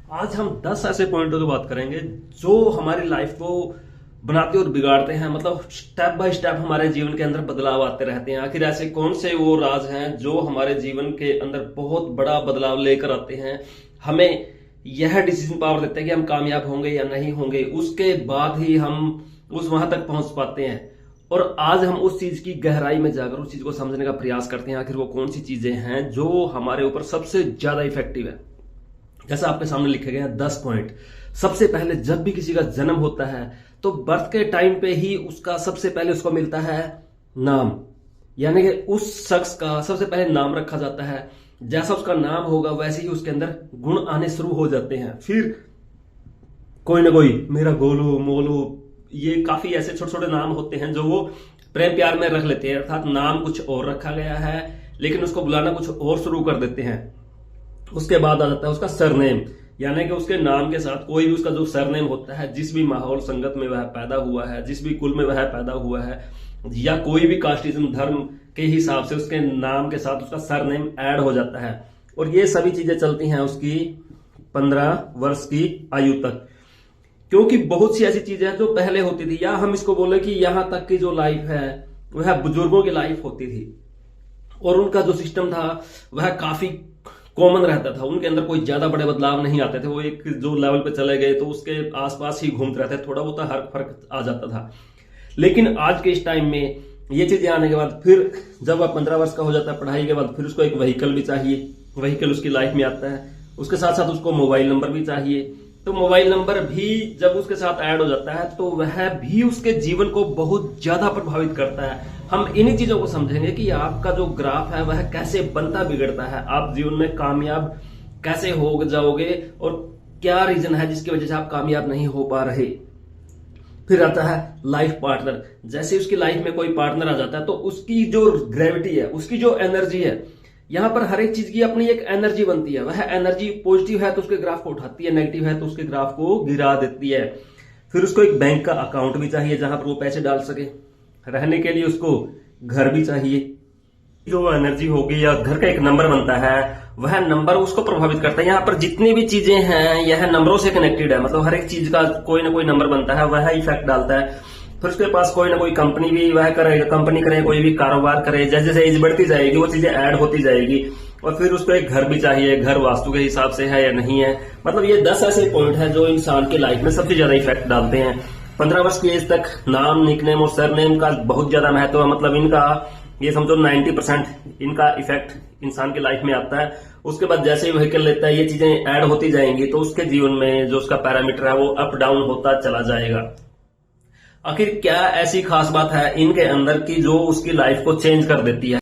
आज हम 10 ऐसे पॉइंटों की बात करेंगे जो हमारी लाइफ को बनाते और बिगाड़ते हैं। मतलब स्टेप बाय स्टेप हमारे जीवन के अंदर बदलाव आते रहते हैं। आखिर ऐसे कौन से वो राज हैं जो हमारे जीवन के अंदर बहुत बड़ा बदलाव लेकर आते हैं, हमें यह डिसीजन पावर देते हैं कि हम कामयाब होंगे या नहीं होंगे। उसके बाद ही हम उस वहां तक पहुंच पाते हैं। और आज हम उस चीज की गहराई में जाकर उस चीज को समझने का प्रयास करते हैं, आखिर वो कौन सी चीजें हैं जो हमारे ऊपर सबसे ज्यादा इफेक्टिव है। जैसा आपके सामने लिखे गए हैं 10 पॉइंट। सबसे पहले, जब भी किसी का जन्म होता है तो बर्थ के टाइम पे ही उसका सबसे पहले उसको मिलता है नाम, यानी कि उस शख्स का सबसे पहले नाम रखा जाता है। जैसा उसका नाम होगा वैसे ही उसके अंदर गुण आने शुरू हो जाते हैं। फिर कोई ना कोई मेरा गोलू मोलू, ये काफी ऐसे छोटे छोटे नाम होते हैं जो वो प्रेम प्यार में रख लेते हैं। अर्थात नाम कुछ और रखा गया है लेकिन उसको बुलाना कुछ और शुरू कर देते हैं। उसके बाद आ जाता है उसका सरनेम, यानी कि उसके नाम के साथ कोई भी उसका जो सरनेम होता है, जिस भी माहौल संगत में वह पैदा हुआ है, जिस भी कुल में वह पैदा हुआ है, या कोई भी कास्टिज्म धर्म के हिसाब से उसके नाम के साथ उसका सरनेम ऐड हो जाता है। और ये सभी चीजें चलती हैं उसकी 15 वर्ष की आयु तक। क्योंकि बहुत सी ऐसी चीजें हैं जो पहले होती थी, या हम इसको बोले कि यहां तक की जो लाइफ है वह बुजुर्गों की लाइफ होती थी और उनका जो सिस्टम था वह काफी कॉमन रहता था। उनके अंदर कोई ज्यादा बड़े बदलाव नहीं आते थे। वो एक जो लेवल पे चले गए तो उसके आसपास ही घूमते रहते, थोड़ा बहुत हर फर्क आ जाता था। लेकिन आज के इस टाइम में ये चीजें आने के बाद फिर जब वह 15 वर्ष का हो जाता है पढ़ाई के बाद, फिर उसको एक व्हीकल भी चाहिए। व्हीकल उसकी लाइफ में आता है। उसके साथ साथ उसको मोबाइल नंबर भी चाहिए। तो मोबाइल नंबर भी जब उसके साथ ऐड हो जाता है तो वह भी उसके जीवन को बहुत ज्यादा प्रभावित करता है। हम इन्हीं चीजों को समझेंगे कि आपका जो ग्राफ है वह कैसे बनता बिगड़ता है, आप जीवन में कामयाब कैसे हो जाओगे और क्या रीजन है जिसकी वजह से आप कामयाब नहीं हो पा रहे। फिर आता है लाइफ पार्टनर। जैसे उसकी लाइफ में कोई पार्टनर आ जाता है तो उसकी जो ग्रेविटी है, उसकी जो एनर्जी है, यहां पर हर एक चीज की अपनी एक एनर्जी बनती है। वह एनर्जी पॉजिटिव है तो उसके ग्राफ को उठाती है, नेगेटिव है तो उसके ग्राफ को गिरा देती है। फिर उसको एक बैंक का अकाउंट भी चाहिए जहां पर वो पैसे डाल सके। रहने के लिए उसको घर भी चाहिए। जो एनर्जी होगी या घर का एक नंबर बनता है वह नंबर उसको प्रभावित करता है। यहाँ पर जितनी भी चीजें हैं यह नंबरों से कनेक्टेड है। मतलब हर एक चीज का कोई ना कोई नंबर बनता है, वह इफेक्ट डालता है। फिर उसके पास कोई ना कोई कंपनी भी वह करे, कंपनी करे, कोई भी कारोबार करे। जैसे जैसे एज बढ़ती जाएगी वो चीजें ऐड होती जाएगी। और फिर उसको एक घर भी चाहिए। घर वास्तु के हिसाब से है या नहीं है। मतलब ये 10 ऐसे पॉइंट है जो इंसान के लाइफ में सबसे ज्यादा इफेक्ट डालते हैं। 15 वर्ष की एज तक नाम, निकनेम और सरनेम का बहुत ज्यादा महत्व है। मतलब इनका ये समझो 90% इनका इफेक्ट इंसान की लाइफ में आता है। उसके बाद जैसे ही व्हीकल लेता है ये चीजें ऐड होती जाएंगी तो उसके जीवन में जो उसका पैरामीटर है वो अप डाउन होता चला जाएगा। आखिर क्या ऐसी खास बात है इनके अंदर की जो उसकी लाइफ को चेंज कर देती है।